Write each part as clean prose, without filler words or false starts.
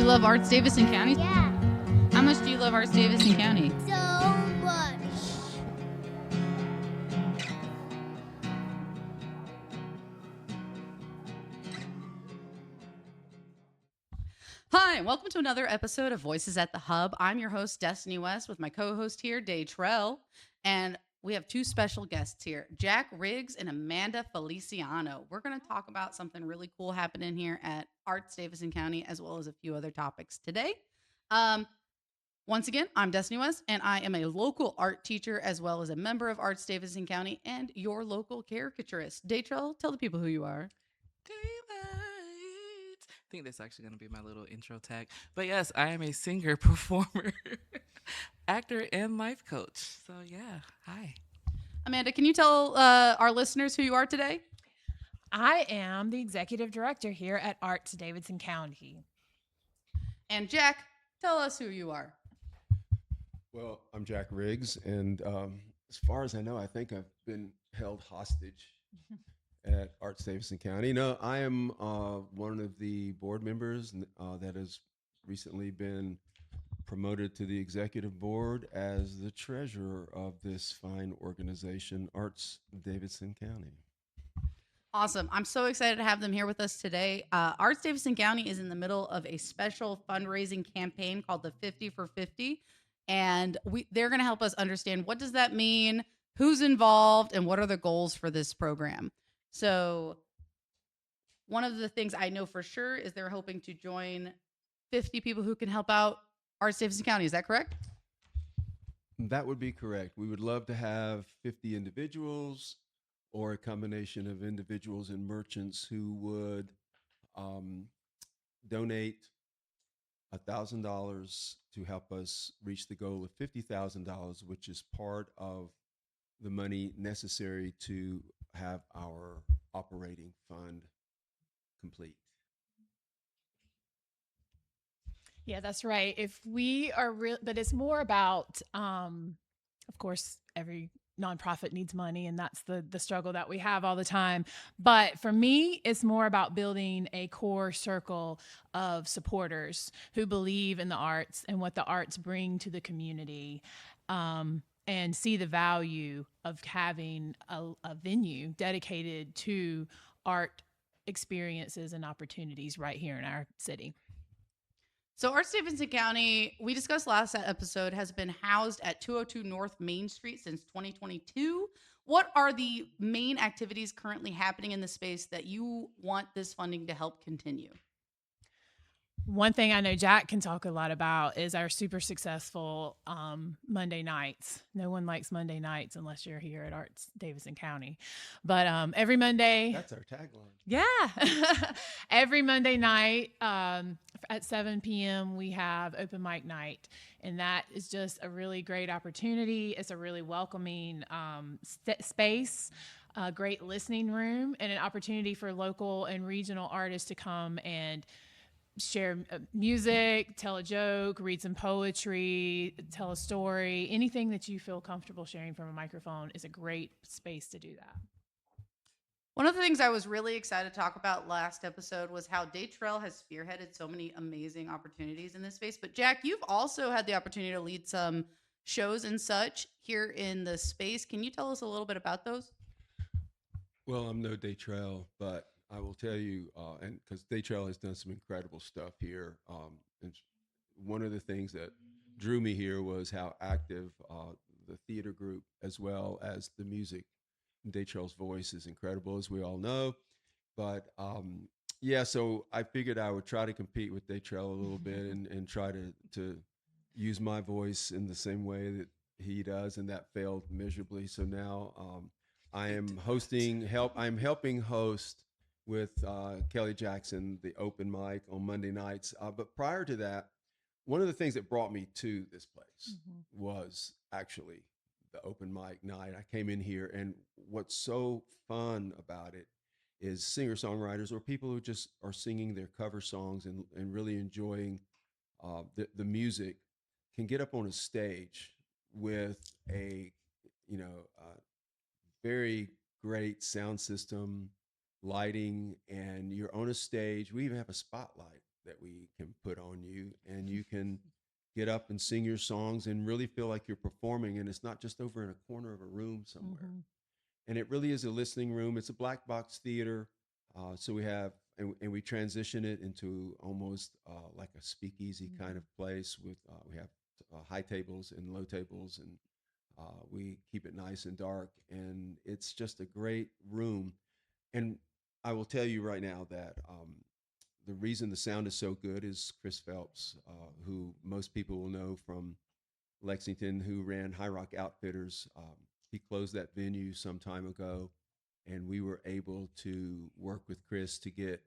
You love Arts Davidson County? Yeah, How much do you love Arts Davidson County? so much. Hi, and welcome to another episode of Voices at the Hub. I'm your host, Destiny West, with my co-host here, Daitrell. And we have two special guests here, Jack Riggs and Amanda Feliciano. We're going to talk about something really cool happening here at Arts Davidson County, as well as a few other topics today. Once again, I'm Destiny West, and I am a local art teacher, as well as a member of Arts Davidson County and your local caricaturist. Daitrell, tell the people who you are. Daylight. I think that's actually going to be my little intro tag. But yes, I am a singer, performer, actor, and life coach. So yeah, hi. Amanda, can you tell our listeners who you are today? I am the executive director here at Arts Davidson County. And Jack, tell us who you are. Well, I'm Jack Riggs, and as far as I know, I think I've been held hostage at Arts Davidson County. No, I am one of the board members that has recently been promoted to the executive board as the treasurer of this fine organization, Arts Davidson County. Awesome. I'm so excited to have them here with us today. Arts Davidson County is in the middle of a special fundraising campaign called the 50 for 50. And they're going to help us understand what does that mean, who's involved, and what are the goals for this program. So one of the things I know for sure is they're hoping to join 50 people who can help out Arts Davidson County. Is that correct? That would be correct. We would love to have 50 individuals or a combination of individuals and merchants who would donate $1,000 to help us reach the goal of $50,000, which is part of the money necessary to have our operating fund complete. Yeah, that's right. If we are real, but it's more about, of course, every nonprofit needs money, and that's the struggle that we have all the time. But for me, it's more about building a core circle of supporters who believe in the arts and what the arts bring to the community, and see the value of having a venue dedicated to art experiences and opportunities right here in our city. So Arts Davidson County, we discussed last episode, has been housed at 202 North Main Street since 2022. What are the main activities currently happening in the space that you want this funding to help continue? One thing I know Jack can talk a lot about is our super successful Monday nights. No one likes Monday nights unless you're here at Arts Davidson County. But every Monday. That's our tagline. Yeah. Every Monday night at 7 p.m., we have open mic night. And that is just a really great opportunity. It's a really welcoming space, a great listening room, and an opportunity for local and regional artists to come and share music, tell a joke, read some poetry, tell a story. Anything that you feel comfortable sharing from a microphone is a great space to do that. One of the things I was really excited to talk about last episode was how Daitrell has spearheaded so many amazing opportunities in this space. But Jack, you've also had the opportunity to lead some shows and such here in the space. Can you tell us a little bit about those? Well, I'm no Daitrell, but I will tell you, and because Daitrell has done some incredible stuff here. And one of the things that drew me here was how active the theater group, as well as the music. Daitrell's voice is incredible, as we all know. But yeah, so I figured I would try to compete with Daitrell a little bit and try to use my voice in the same way that he does, and that failed miserably. So now I am I'm helping host with Kelly Jackson, the open mic on Monday nights. But prior to that, one of the things that brought me to this place was actually the open mic night. I came in here, and what's so fun about it is singer-songwriters or people who just are singing their cover songs and really enjoying the music can get up on a stage with a very great sound system, lighting, and you're on a stage. We even have a spotlight that we can put on you, and you can get up and sing your songs and really feel like you're performing, and it's not just over in a corner of a room somewhere. Mhm. And it really is a listening room. It's a black box theater. So we have, and we transition it into almost like a speakeasy kind of place with, we have high tables and low tables, and we keep it nice and dark. And it's just a great room. And I will tell you right now that the reason the sound is so good is Chris Phelps, who most people will know from Lexington, who ran High Rock Outfitters. He closed that venue some time ago, and we were able to work with Chris to get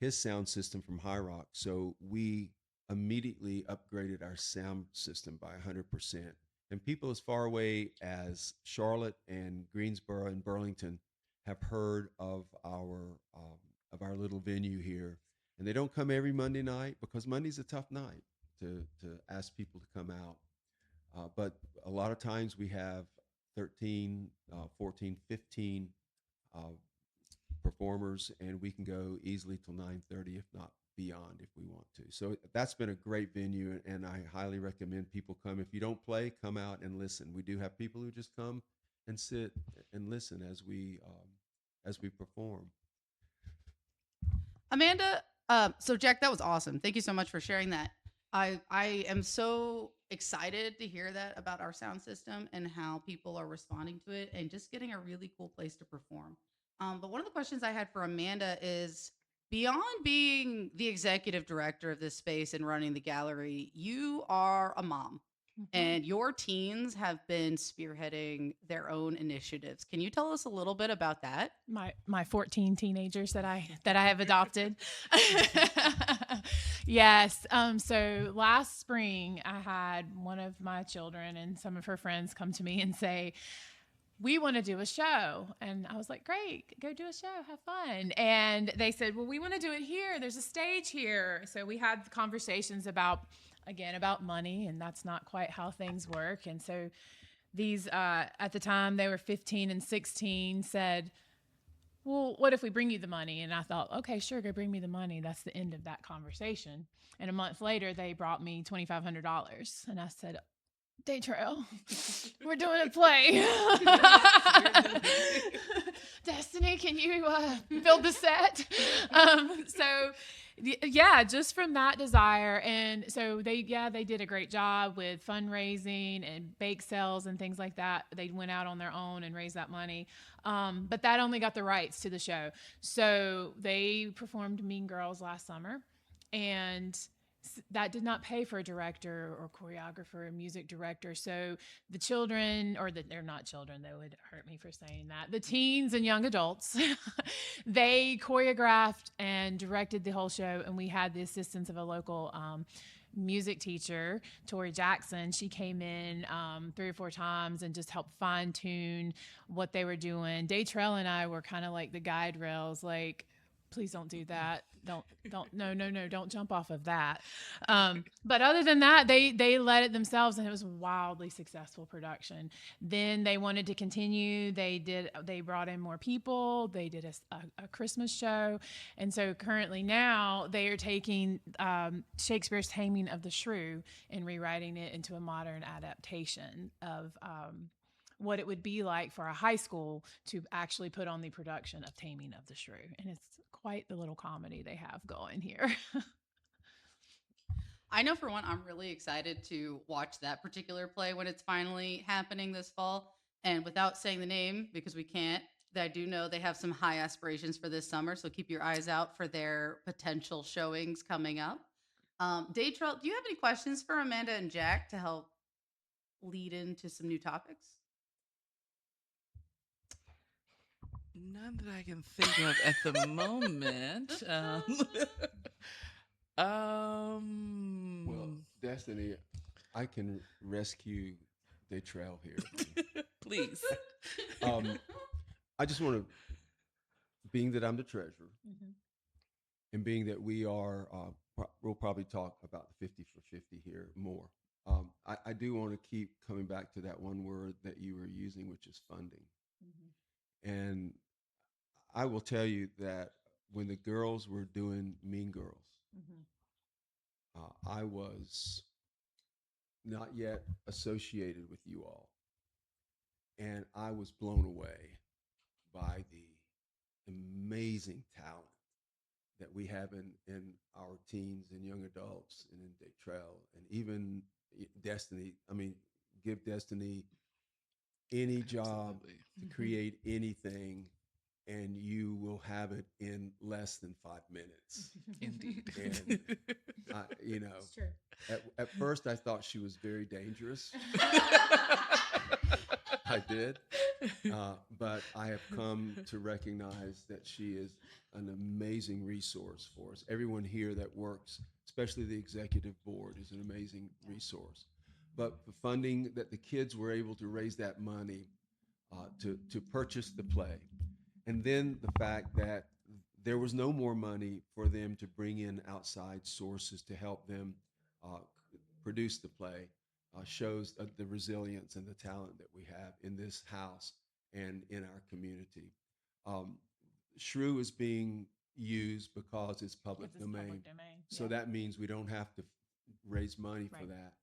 his sound system from High Rock. So we immediately upgraded our sound system by 100%. And people as far away as Charlotte and Greensboro and Burlington have heard of our little venue here, and they don't come every Monday night because Monday's a tough night to ask people to come out. But a lot of times we have 13, 14, 15 uh, performers, and we can go easily till 9:30, if not beyond, if we want to. So that's been a great venue, and I highly recommend people come. If you don't play, come out and listen. We do have people who just come and sit and listen as we perform. Amanda, so Jack, that was awesome. Thank you so much for sharing that. I am so excited to hear that about our sound system and how people are responding to it and just getting a really cool place to perform. But one of the questions I had for Amanda is beyond being the executive director of this space and running the gallery, you are a mom and your teens have been spearheading their own initiatives. Can you tell us a little bit about that? My 14 teenagers that I have adopted. Yes. So last spring I had one of my children and some of her friends come to me and say, we want to do a show. And I was like, great, go do a show, have fun. And they said, well, we want to do it here. There's a stage here. So we had conversations about money, and that's not quite how things work. And so these, at the time they were 15 and 16, said, well, what if we bring you the money? And I thought, okay, sure, go bring me the money. That's the end of that conversation. And a month later, they brought me $2,500. And I said, Daitrell, we're doing a play. Destiny, can you build the set? So yeah, just from that desire. And so they did a great job with fundraising and bake sales and things like that. They went out on their own and raised that money. But that only got the rights to the show. So they performed Mean Girls last summer, and that did not pay for a director or choreographer or music director. So the children, they're not children, they would hurt me for saying that. The teens and young adults, they choreographed and directed the whole show. And we had the assistance of a local music teacher, Tori Jackson. She came in 3 or 4 times and just helped fine tune what they were doing. Daitrell and I were kind of like the guide rails, like, please don't do that. No, don't jump off of that. But other than that, they led it themselves, and it was a wildly successful production. Then they wanted to continue. They brought in more people. They did a Christmas show. And so currently now they are taking Shakespeare's Taming of the Shrew and rewriting it into a modern adaptation of what it would be like for a high school to actually put on the production of Taming of the Shrew. And it's quite the little comedy they have going here. I know for one, I'm really excited to watch that particular play when it's finally happening this fall. And without saying the name, because we can't, I do know they have some high aspirations for this summer. So keep your eyes out for their potential showings coming up. Daytrell, do you have any questions for Amanda and Jack to help lead into some new topics? None that I can think of at the moment. Well, Destiny, I can rescue Daitrell here. Please. I just want to, being that I'm the treasurer, and being that we are, we'll probably talk about the 50 for 50 here more. I do want to keep coming back to that one word that you were using, which is funding. And I will tell you that when the girls were doing Mean Girls, I was not yet associated with you all, and I was blown away by the amazing talent that we have in our teens and young adults and in Daitrell and even Destiny. I mean, give Destiny any job Absolutely. to create anything and you will have it in less than 5 minutes. Indeed. And you know, It's true. at first I thought she was very dangerous. I did. But I have come to recognize that she is an amazing resource for us. Everyone here that works, especially the executive board, is an amazing resource. But the funding that the kids were able to raise that money to purchase the play, and then the fact that there was no more money for them to bring in outside sources to help them uh, produce the play, shows the resilience and the talent that we have in this house and in our community. Um, Shrew is being used because it's public Because it's domain. public domain. So Yeah. that means we don't have to raise money for Right. that.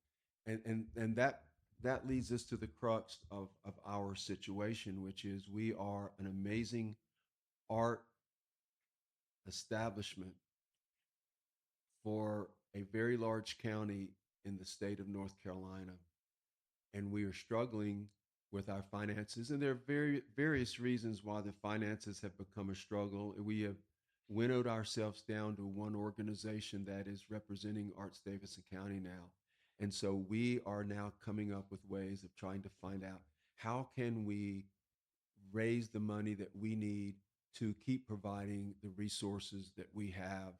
And that leads us to the crux of our situation, which is we are an amazing art establishment for a very large county in the state of North Carolina. And we are struggling with our finances. And there are various reasons why the finances have become a struggle. We have winnowed ourselves down to one organization that is representing Arts Davidson County now. And so we are now coming up with ways of trying to find out how can we raise the money that we need to keep providing the resources that we have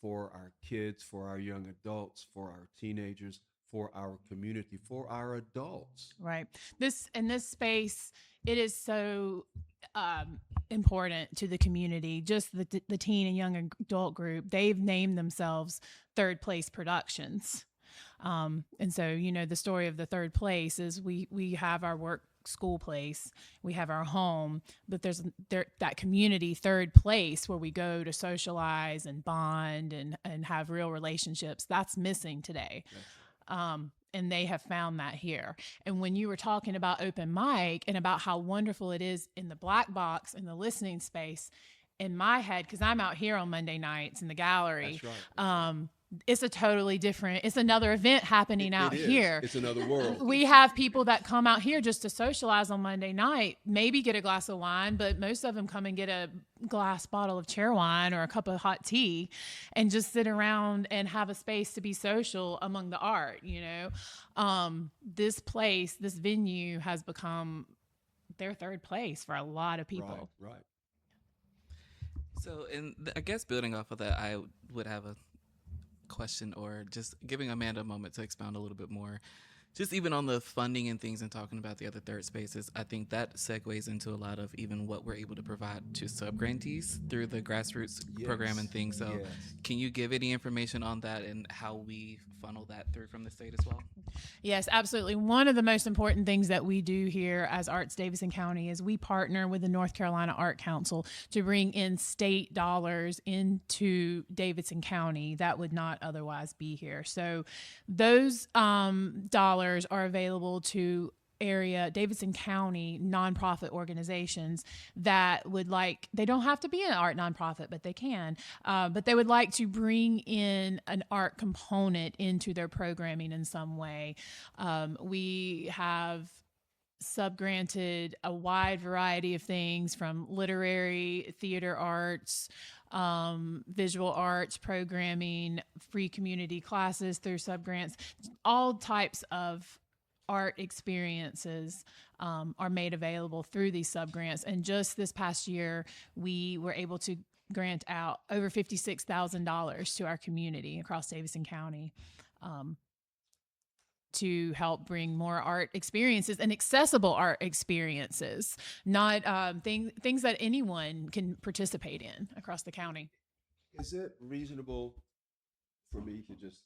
for our kids, for our young adults, for our teenagers, for our community, for our adults. Right. This space, it is so important to the community. Just the teen and young adult group, they've named themselves Third Place Productions. And so, the story of the third place is we have our work school place, we have our home, but there's that community third place where we go to socialize and bond and have real relationships. That's missing today. And they have found that here. And when you were talking about open mic and about how wonderful it is in the black box, in the listening space, in my head, because I'm out here on Monday nights in the gallery, That's right. it's a totally different, it's another event happening out It is. here. It's another world. We have people that come out here just to socialize on Monday night, maybe get a glass of wine, but most of them come and get a glass bottle of chair wine or a cup of hot tea and just sit around and have a space to be social among the art. This place, this venue has become their third place for a lot of people. Right. So, I guess building off of that, I would have a question, or just giving Amanda a moment to expound a little bit more, just even on the funding and things and talking about the other third spaces. I think that segues into a lot of even what we're able to provide to sub-grantees through the grassroots program and things. So Can you give any information on that and how we funnel that through from the state as well? Yes, absolutely. One of the most important things that we do here as Arts Davidson County is we partner with the North Carolina Art Council to bring in state dollars into Davidson County that would not otherwise be here. So those dollars are available to area Davidson County nonprofit organizations that would they don't have to be an art nonprofit, but they can, but they would like to bring in an art component into their programming in some way. We have subgranted a wide variety of things from literary, theater arts, visual arts programming, free community classes through subgrants, all types of art experiences are made available through these subgrants. And just this past year, we were able to grant out over $56,000 to our community across Davidson County to help bring more art experiences and accessible art experiences, not things that anyone can participate in across the county. Is it reasonable for me to just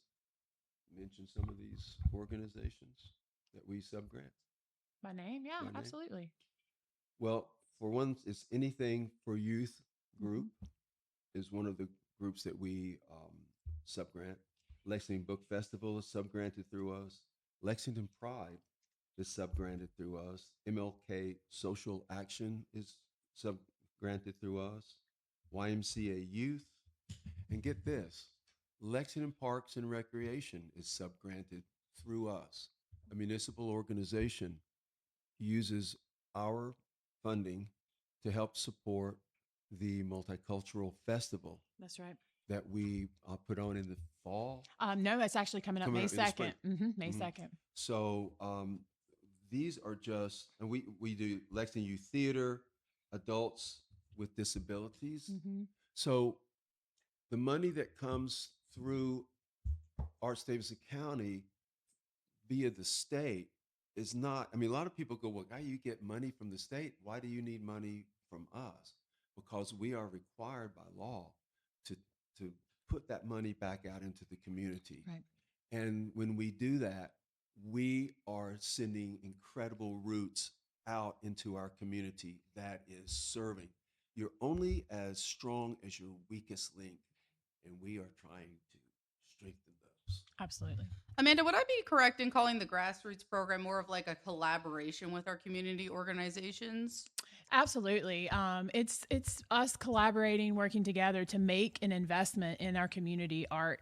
mention some of these organizations that we subgrant? By name? Yeah, By name? absolutely. Well, for one, it's Anything for Youth group is one of the groups that we subgrant. Lexington Book Festival is subgranted through us. Lexington Pride is subgranted through us. MLK Social Action is subgranted through us. YMCA Youth. And get this, Lexington Parks and Recreation is subgranted through us. A municipal organization uses our funding to help support the multicultural festival That's right. that we put on in the fall. No, it's actually coming up Coming May up in the spring. 2nd. May Mhm. 2nd. So these are just, and we do Lexington Youth Theater, adults with disabilities. Mm-hmm. So the money that comes through Arts Davidson County via the state is not, I mean, a lot of people go, well, how you get money from the state? Why do you need money from us? Because we are required by law to, to put that money back out into the community. Right. And when we do that, we are sending incredible roots out into our community that is serving. You're only as strong as your weakest link, and we are trying to strengthen those. Absolutely. Amanda, would I be correct in calling the grassroots program more of like a collaboration with our community organizations? Absolutely. It's us collaborating, working together to make an investment in our community art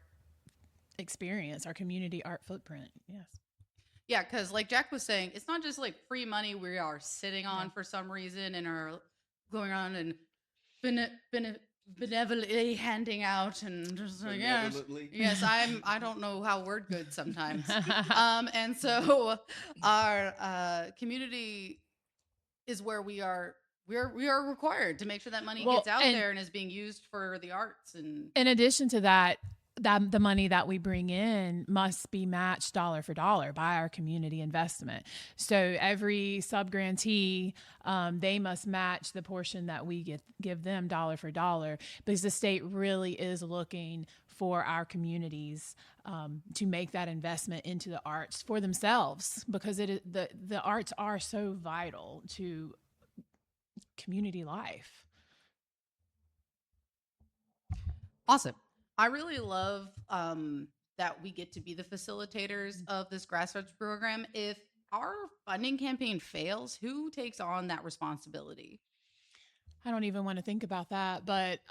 experience, our community art footprint. Yes. Yeah, because like Jack was saying, it's not just like free money we are sitting on for some reason and are going on and benevolently handing out and just like, yes, I don't know how word good sometimes. And so our community is where we are required to make sure that money gets out there and is being used for the arts. And in addition to that, the money that we bring in must be matched dollar for dollar by our community investment. So every subgrantee, they must match the portion that we give them dollar for dollar, because the state really is looking for our communities to make that investment into the arts for themselves, because the arts are so vital to community life. Awesome. I really love that we get to be the facilitators of this grassroots program. If our funding campaign fails, who takes on that responsibility? I don't even want to think about that, but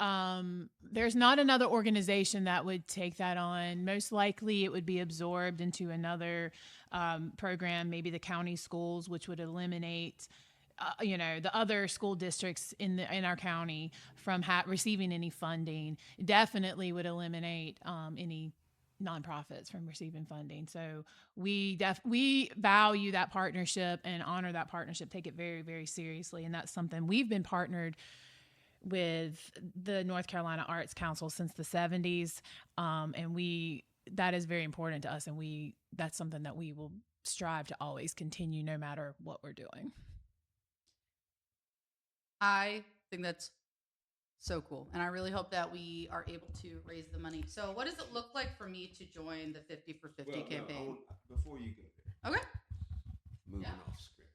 there's not another organization that would take that on. Most likely it would be absorbed into another program, maybe the county schools, which would eliminate the other school districts in our county from receiving any funding. Definitely would eliminate any nonprofits from receiving funding. So we value that partnership and honor that partnership, take it very, very seriously. And that's something we've been partnered with the North Carolina Arts Council since the 70s. And that is very important to us. And that's something that we will strive to always continue no matter what we're doing. I think that's so cool. And I really hope that we are able to raise the money. So what does it look like for me to join the 50 for 50 campaign? Before you go there. Okay. Moving off script.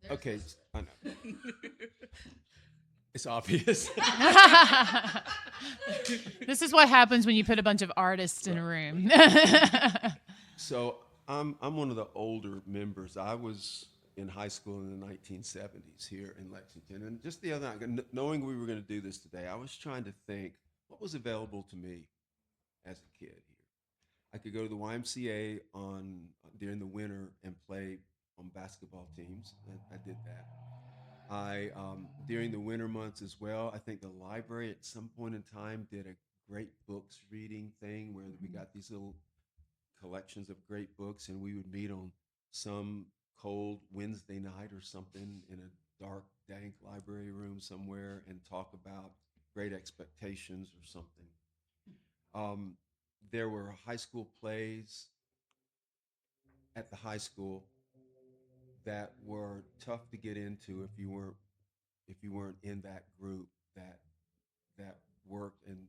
There's Okay, the script. I know. It's obvious. This is what happens when you put a bunch of artists in a room. So I'm one of the older members. I was in high school in the 1970s here in Lexington. And just the other night, knowing we were going to do this today, I was trying to think what was available to me as a kid here. I could go to the YMCA during the winter and play on basketball teams. I did that. During the winter months as well, I think the library at some point in time did a great books reading thing where we got these little collections of great books, and we would meet on some cold Wednesday night or something in a dark, dank library room somewhere and talk about Great Expectations or something. There were high school plays at the high school that were tough to get into if you weren't in that group that worked and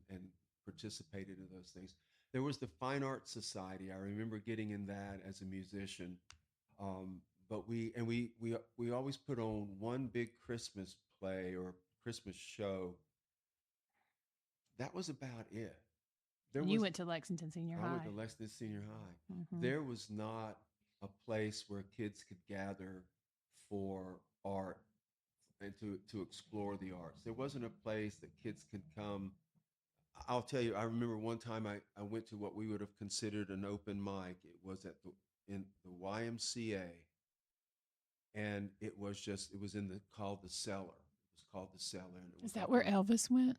participated in those things. There was the Fine Arts Society. I remember getting in that as a musician. But we always put on one big Christmas play or Christmas show. That was about it. there You was went to Lexington Senior I went High. to Lexington Senior High. Hmm. There was not a place where kids could gather for art and to explore the arts. There wasn't a place that kids could come. I'll tell you, I remember one time I went to what we would have considered an open mic. It was at the in the YMCA, and it was in the called the Cellar. It was called the Cellar, and it Is was that up where on Elvis went?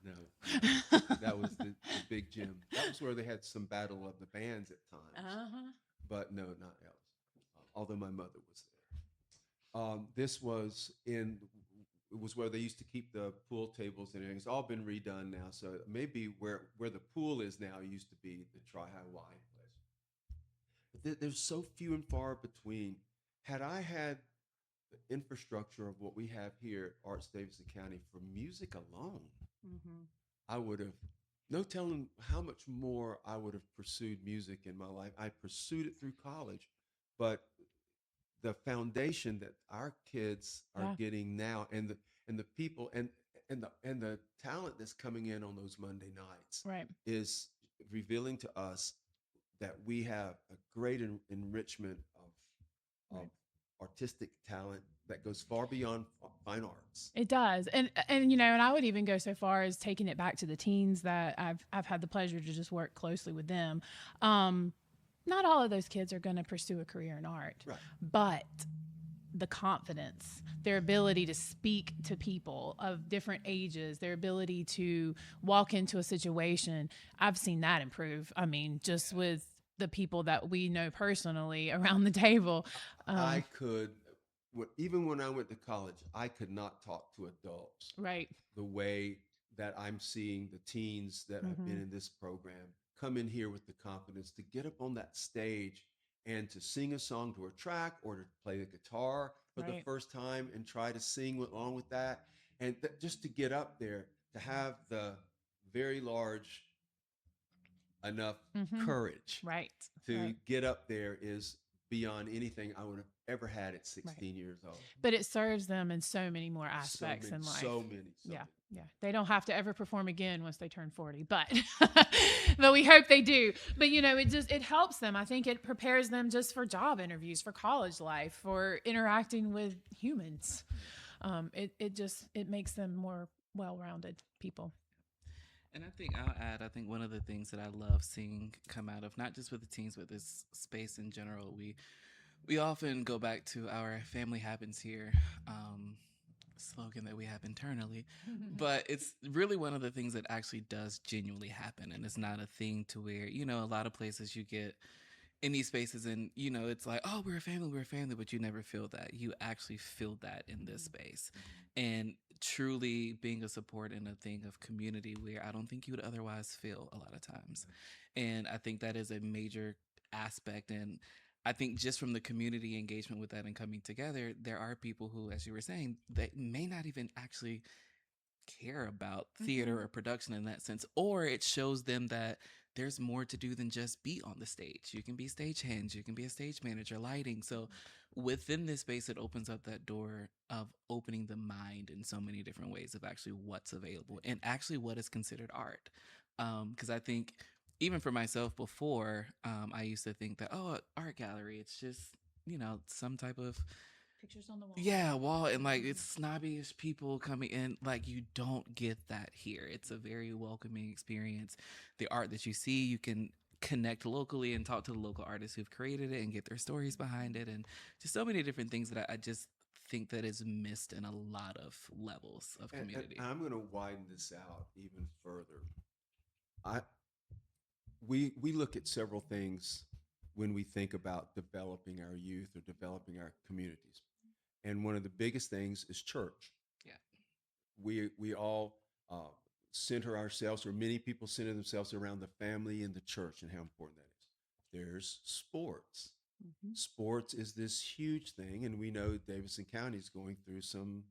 no, that was the big gym. That was where they had some battle of the bands at times, Uh-huh. but no, not Elvis. Although my mother was there. This was in it was where they used to keep the pool tables and everything. It's all been redone now, so maybe where the pool is now used to be the Tri-High Wine place. But there's so few and far between. Had I had the infrastructure of what we have here at Arts Davidson County for music alone, Mm-hmm. I would have no telling how much more I would have pursued music in my life. I pursued it through college, but the foundation that our kids are Yeah. getting now and the people and the talent that's coming in on those Monday nights Right. is revealing to us that we have a great enrichment of Right. artistic talent that goes far beyond fine arts. It does. And and I would even go so far as taking it back to the teens that I've had the pleasure to just work closely with them. Not all of those kids are going to pursue a career in art, Right. but the confidence, their ability to speak to people of different ages, their ability to walk into a situation, I've seen that improve. I mean, just with the people that we know personally around the table. I could, even when I went to college, I could not talk to adults Right. the way that I'm seeing the teens that have been in this program come in here with the confidence to get up on that stage and to sing a song to a track or to play the guitar for the Right. first time and try to sing along with that. And just to get up there, to have the very large enough courage Right. to Right. get up there is beyond anything I would have ever had at 16 Right. years old. But it serves them in so many more So aspects many, in life. so many. Yeah. Yeah. They don't have to ever perform again once they turn 40, but but we hope they do. But it helps them. I think it prepares them just for job interviews, for college life, for interacting with humans. It makes them more well-rounded people. And I think one of the things that I love seeing come out of not just with the teens, but this space in general, we often go back to our family happens here slogan that we have internally, but it's really one of the things that actually does genuinely happen, and it's not a thing to where a lot of places you get in these spaces and it's like, oh, we're a family, but you never feel that. You actually feel that in this space, and truly being a support and a thing of community where I don't think you would otherwise feel a lot of times. And I think that is a major aspect. And I think just from the community engagement with that and coming together, there are people who, as you were saying, they may not even actually care about theater or production in that sense, or it shows them that there's more to do than just be on the stage. You can be stagehands, you can be a stage manager, lighting. So within this space, it opens up that door of opening the mind in so many different ways of actually what's available and actually what is considered art. Because I think even for myself before, I used to think that, oh, art gallery, it's just, some type of Pictures on the wall. yeah, wall, and like it's snobbish people coming in. Like you don't get that here. It's a very welcoming experience. The art that you see, you can connect locally and talk to the local artists who've created it and get their stories behind it, and just so many different things that I just think that is missed in a lot of levels of community. And I'm going to widen this out even further. I we look at several things when we think about developing our youth or developing our communities. And one of the biggest things is church. Yeah. We all center ourselves, or many people center themselves around the family and the church and how important that is. There's sports. Sports is this huge thing, and we know Davidson County is going through some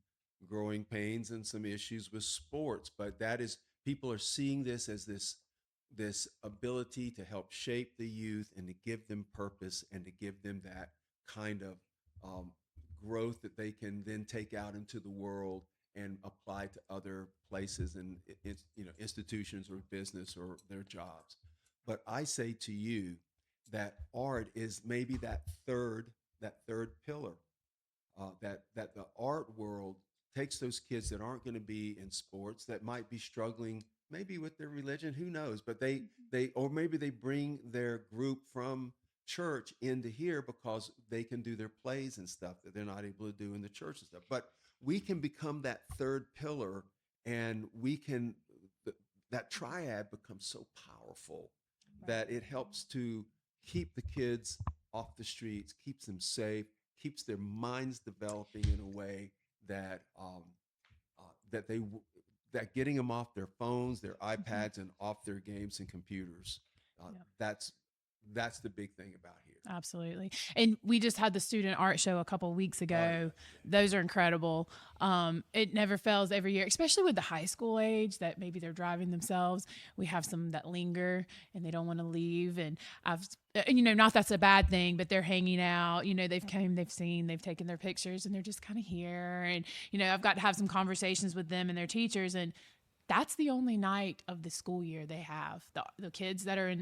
growing pains and some issues with sports, but that is people are seeing this as this ability to help shape the youth and to give them purpose and to give them that kind of growth that they can then take out into the world and apply to other places and institutions or business or their jobs. But I say to you that art is maybe that third pillar, that the art world takes those kids that aren't going to be in sports, that might be struggling maybe with their religion, who knows, but they or maybe they bring their group from church into here because they can do their plays and stuff that they're not able to do in the church and stuff. But we can become that third pillar, and that triad becomes so powerful that it helps to keep the kids off the streets, keeps them safe, keeps their minds developing in a way that that they that getting them off their phones, their iPads, and off their games and computers. Yeah. That's the big thing about here. Absolutely. And we just had the student art show a couple of weeks ago. Oh, Those are incredible. It never fails every year, especially with the high school age that maybe they're driving themselves. We have some that linger and they don't want to leave. And not that's a bad thing, but they're hanging out, they've came, they've seen, they've taken their pictures, and they're just kind of here. And, I've got to have some conversations with them and their teachers, and that's the only night of the school year they have. The kids that are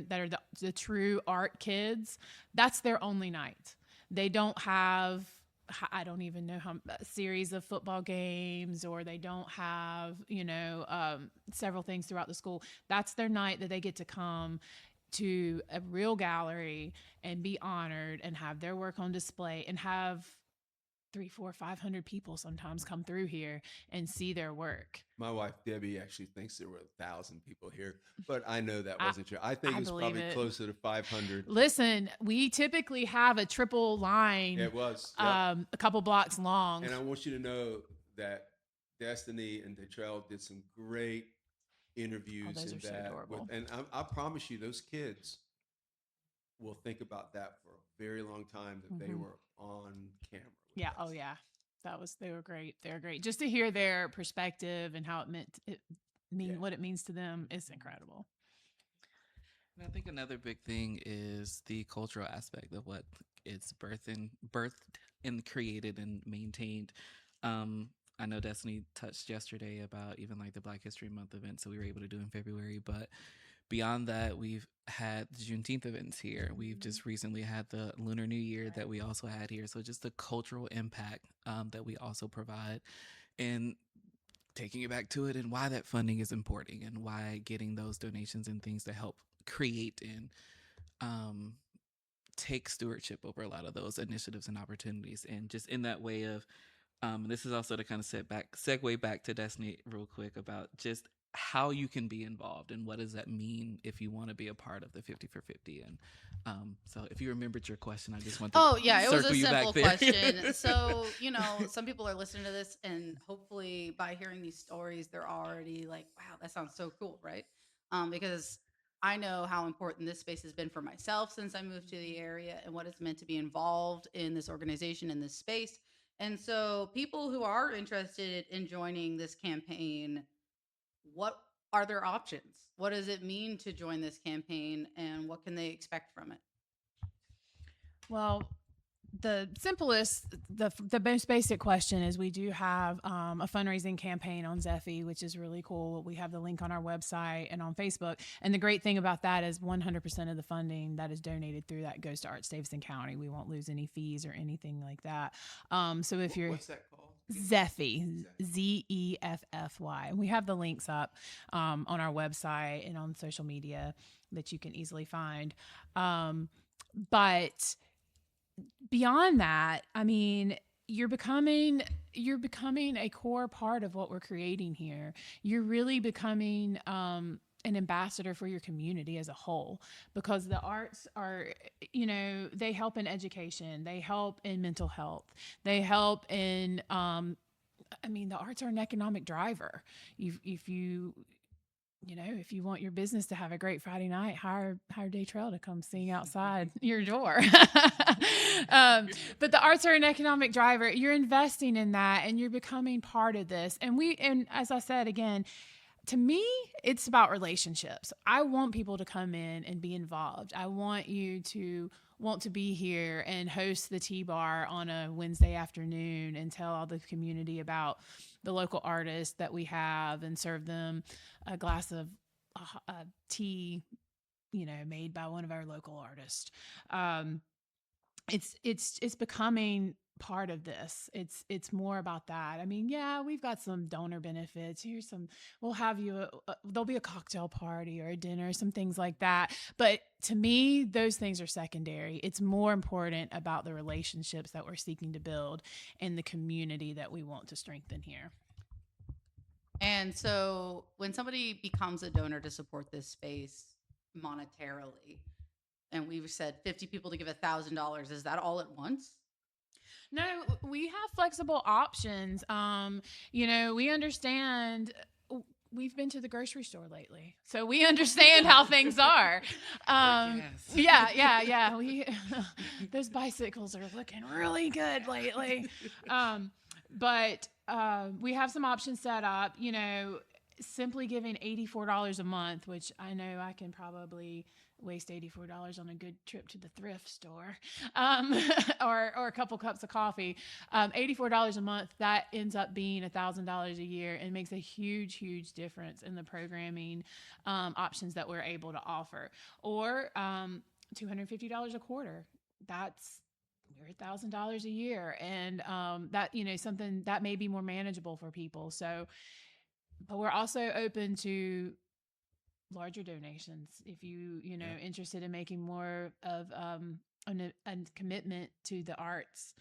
the true art kids, that's their only night. They don't have, I don't even know a series of football games, or they don't have, several things throughout the school. That's their night that they get to come to a real gallery and be honored and have their work on display and have 300, 400, 500 people sometimes come through here and see their work. My wife Debbie actually thinks there were 1,000 people here, but I know that wasn't true. I think it's probably closer to 500. Listen, we typically have a triple line. It was a couple blocks long. And I want you to know that Destiny and Daitrell did some great interviews. Those are so adorable. And I promise you, those kids will think about that for a very long time, that they were on camera. Yeah. Oh, yeah. They were great. They were great. Just to hear their perspective and how what it means to them is incredible. And I think another big thing is the cultural aspect of what it's birthed and created and maintained. I know Destiny touched yesterday about even like the Black History Month events that we were able to do in February, but beyond that, we've had the Juneteenth events here. We've just recently had the Lunar New Year that we also had here. So just the cultural impact that we also provide, and taking it back to it, and why that funding is important, and why getting those donations and things to help create and take stewardship over a lot of those initiatives and opportunities. And just in that way of, this is also to kind of segue back to Destiny real quick about just how you can be involved and what does that mean if you want to be a part of the 50 for 50. And so if you remembered your question, I just want to it was a you simple back there. question. So some people are listening to this, and hopefully by hearing these stories they're already like, wow, that sounds so cool, right? Because I know how important this space has been for myself since I moved to the area, and what it's meant to be involved in this organization, in this space. And so people who are interested in joining this campaign, what are their options? What does it mean to join this campaign, and what can they expect from it? Well, the simplest, the most basic question is we do have a fundraising campaign on Zeffy, which is really cool. We have the link on our website and on Facebook. And the great thing about that is 100% of the funding that is donated through that goes to Arts Davidson County. We won't lose any fees or anything like that. So if you're... What's that called? Zeffy, Zeffy. We have the links up on our website and on social media that you can easily find. But beyond that, I mean, you're becoming a core part of what we're creating here. You're really becoming an ambassador for your community as a whole, because the arts are, they help in education, they help in mental health, they help in, the arts are an economic driver. If you want your business to have a great Friday night, hire Daitrell to come sing outside your door. But the arts are an economic driver. You're investing in that, and you're becoming part of this. And as I said, again, to me, it's about relationships. I want people to come in and be involved. I want you to want to be here and host the tea bar on a Wednesday afternoon and tell all the community about the local artists that we have and serve them a glass of tea, made by one of our local artists. Um, it's becoming part of this. It's more about that. I mean, yeah, we've got some donor benefits. We'll have you there'll be a cocktail party or a dinner, some things like that. But to me, those things are secondary. It's more important about the relationships that we're seeking to build and the community that we want to strengthen here. And so when somebody becomes a donor to support this space monetarily, and we've said 50 people to give $1,000, is that all at once? No, we have flexible options. We understand. We've been to the grocery store lately, so we understand how things are. Yeah. Those bicycles are looking really good lately. But we have some options set up. Simply giving $84 a month, which I know I can probably waste $84 on a good trip to the thrift store, or a couple cups of coffee. $84 a month, that ends up being $1,000 a year, and makes a huge, huge difference in the programming options that we're able to offer. Or $250 a quarter. We're $1,000 a year, and that something that may be more manageable for people. So, but we're also open to larger donations if interested in making more of a commitment to the arts.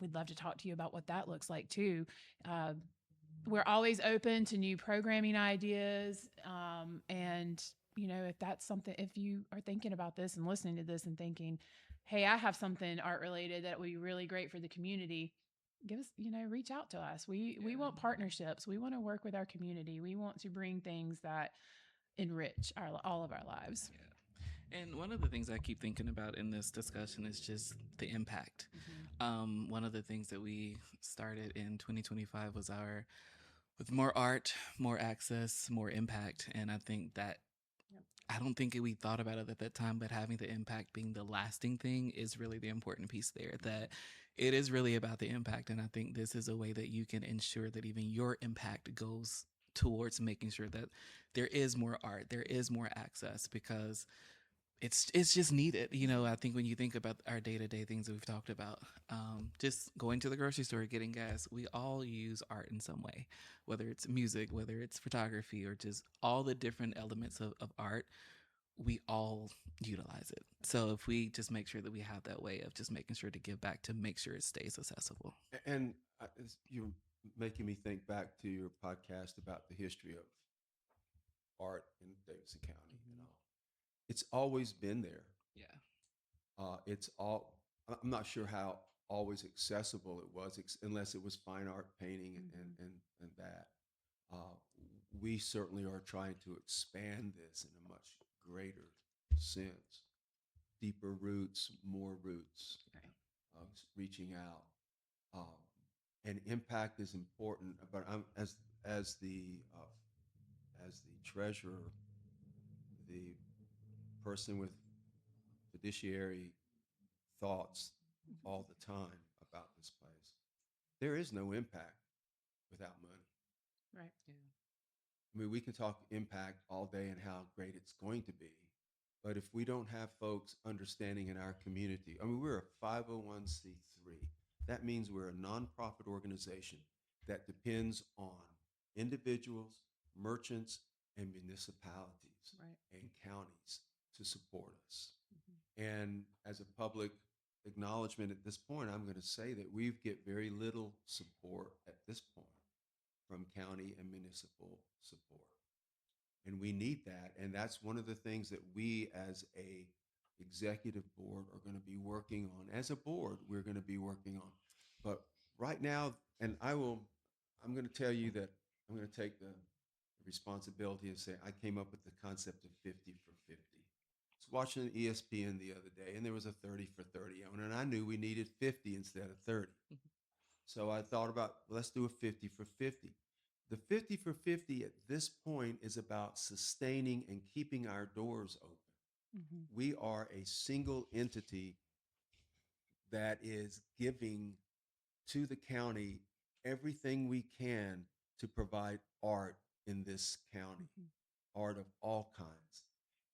We'd love to talk to you about what that looks like too. We're always open to new programming ideas, and if that's something, if you are thinking about this and listening to this and thinking, hey, I have something art related that would be really great for the community, give us, reach out to us. We want partnerships. We want to work with our community. We want to bring things that enrich all of our lives. Yeah. And one of the things I keep thinking about in this discussion is just the impact. One of the things that we started in 2025 was with more art, more access, more impact. And I think that I don't think we thought about it at that time, but having the impact being the lasting thing is really the important piece there, that it is really about the impact. And I think this is a way that you can ensure that even your impact goes towards making sure that there is more art, there is more access, because it's just needed. I think when you think about our day-to-day things that we've talked about, just going to the grocery store, getting gas, we all use art in some way, whether it's music, whether it's photography, or just all the different elements of art, we all utilize it. So if we just make sure that we have that way of just making sure to give back to make sure it stays accessible. And you're making me think back to your podcast about the history of art in Davidson County and all. It's always been there. Yeah. I'm not sure how always accessible it was, unless it was fine art painting and that. We certainly are trying to expand this in a much greater sense. Deeper roots, more roots, reaching out. And impact is important, but as the treasurer, the person with fiduciary thoughts all the time about this place. There is no impact without money. Right. Yeah. I mean, we can talk impact all day and how great it's going to be, but if we don't have folks understanding in our community, I mean, we're a 501c3. That means we're a nonprofit organization that depends on individuals, merchants, and municipalities and counties to support us. And as a public acknowledgement at this point, I'm going to say that we get very little support at this point from county and municipal support. And we need that. And that's one of the things that we as a executive board are going to be working on. As a board, we're going to be working on. But right now, and I'm going to tell you that I'm going to take the responsibility and say I came up with the concept of 50 for 50. I was watching ESPN the other day, and there was a 30 for 30 on, and I knew we needed 50 instead of 30. So I thought about, let's do a 50 for 50. The 50 for 50 at this point is about sustaining and keeping our doors open. We are a single entity that is giving to the county everything we can to provide art in this county, art of all kinds.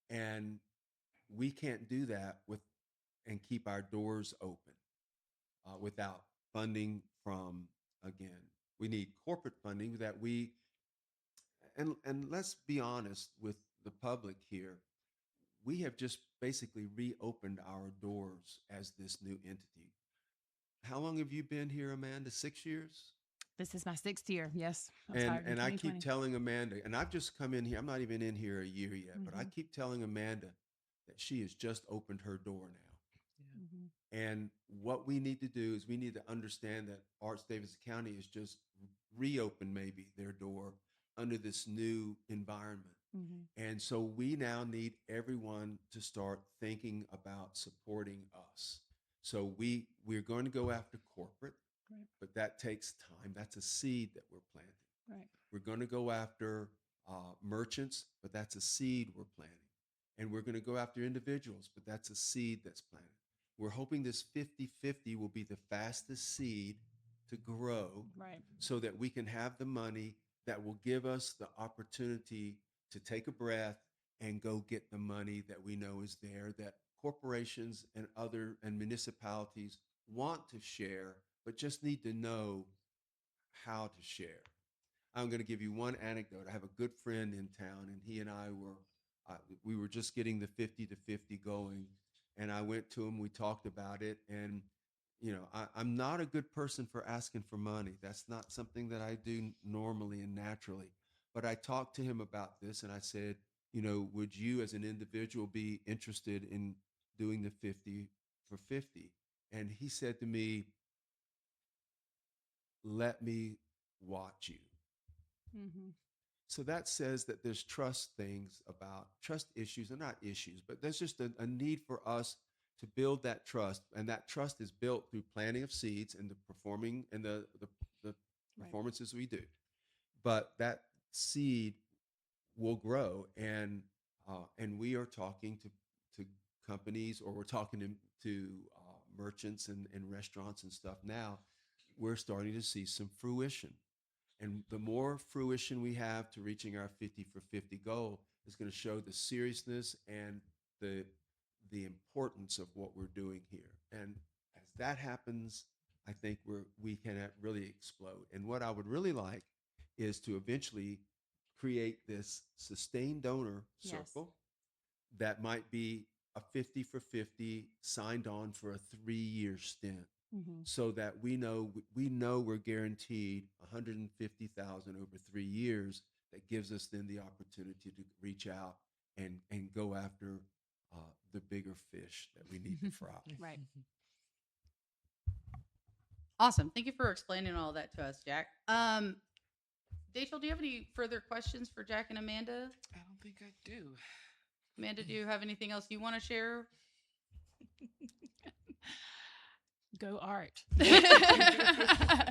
And we can't do that and keep our doors open without funding from, again, we need corporate funding that and let's be honest with the public here. We have just basically reopened our doors as this new entity. How long have you been here, Amanda? 6 years? This is my 6th year. Yes. And I keep telling Amanda, and I've just come in here, I'm not even in here a year yet, but I keep telling Amanda that she has just opened her door now. And what we need to do is we need to understand that Arts Davidson County has just reopened maybe their door under this new environment. And so we now need everyone to start thinking about supporting us. So we're going to go after corporate, but that takes time. That's a seed that we're planting. We're going to go after merchants, but that's a seed we're planting. And we're going to go after individuals, but that's a seed that's planted. We're hoping this 50-50 will be the fastest seed to grow so that we can have the money that will give us the opportunity to take a breath and go get the money that we know is there, that corporations and municipalities want to share, but just need to know how to share. I'm going to give you one anecdote. I have a good friend in town, and he and I we were just getting the 50-50 going, and I went to him. We talked about it, and I'm not a good person for asking for money. That's not something that I do normally and naturally. But I talked to him about this, and I said, would you as an individual be interested in doing the 50 for 50? And he said to me, let me watch you. So that says that there's trust issues, and not issues, but there's just a need for us to build that trust. And that trust is built through planting of seeds and the performances we do. But that seed will grow, and we are talking to companies, or we're talking to merchants and restaurants and stuff now. We're starting to see some fruition. And the more fruition we have to reaching our 50 for 50 goal is going to show the seriousness and the importance of what we're doing here. And as that happens, I think we can really explode. And what I would really like is to eventually create this sustained donor circle that might be a 50 for 50 signed on for a 3-year stint. So that we know we're guaranteed $150,000 over 3 years. That gives us then the opportunity to reach out and go after the bigger fish that we need to fry. Right. Awesome. Thank you for explaining all that to us, Jack. Daitrell, do you have any further questions for Jack and Amanda? I don't think I do. Amanda, do you have anything else you want to share? Go art.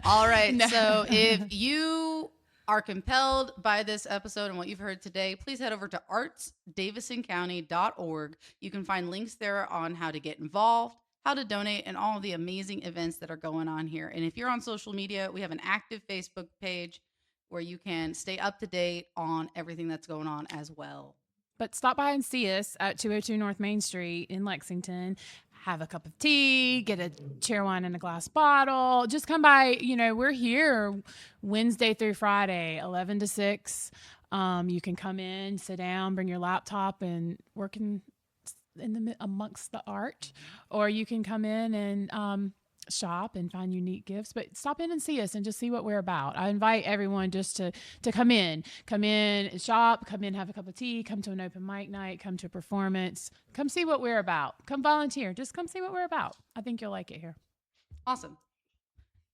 All right. No. So if you are compelled by this episode and what you've heard today, please head over to artsdavidsoncounty.org. You can find links there on how to get involved, how to donate, and all of the amazing events that are going on here. And if you're on social media, we have an active Facebook page where you can stay up to date on everything that's going on as well. But stop by and see us at 202 North Main Street in Lexington. Have a cup of tea, get a chair wine in a glass bottle. Just come by. We're here Wednesday through Friday, 11 to 6. You can come in, sit down, bring your laptop, and work amongst the art. Or you can come in and shop and find unique gifts, but stop in and see us and just see what we're about. I invite everyone just to come in and shop, come in, have a cup of tea, come to an open mic night, come to a performance, come see what we're about, come volunteer, just come see what we're about. I think you'll like it here. Awesome.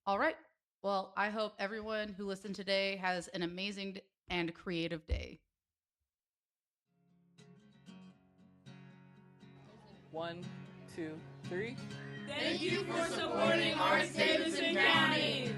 All right. Well, I hope everyone who listened today has an amazing and creative day. 1, 2, 3. Thank you for supporting Arts Davidson County.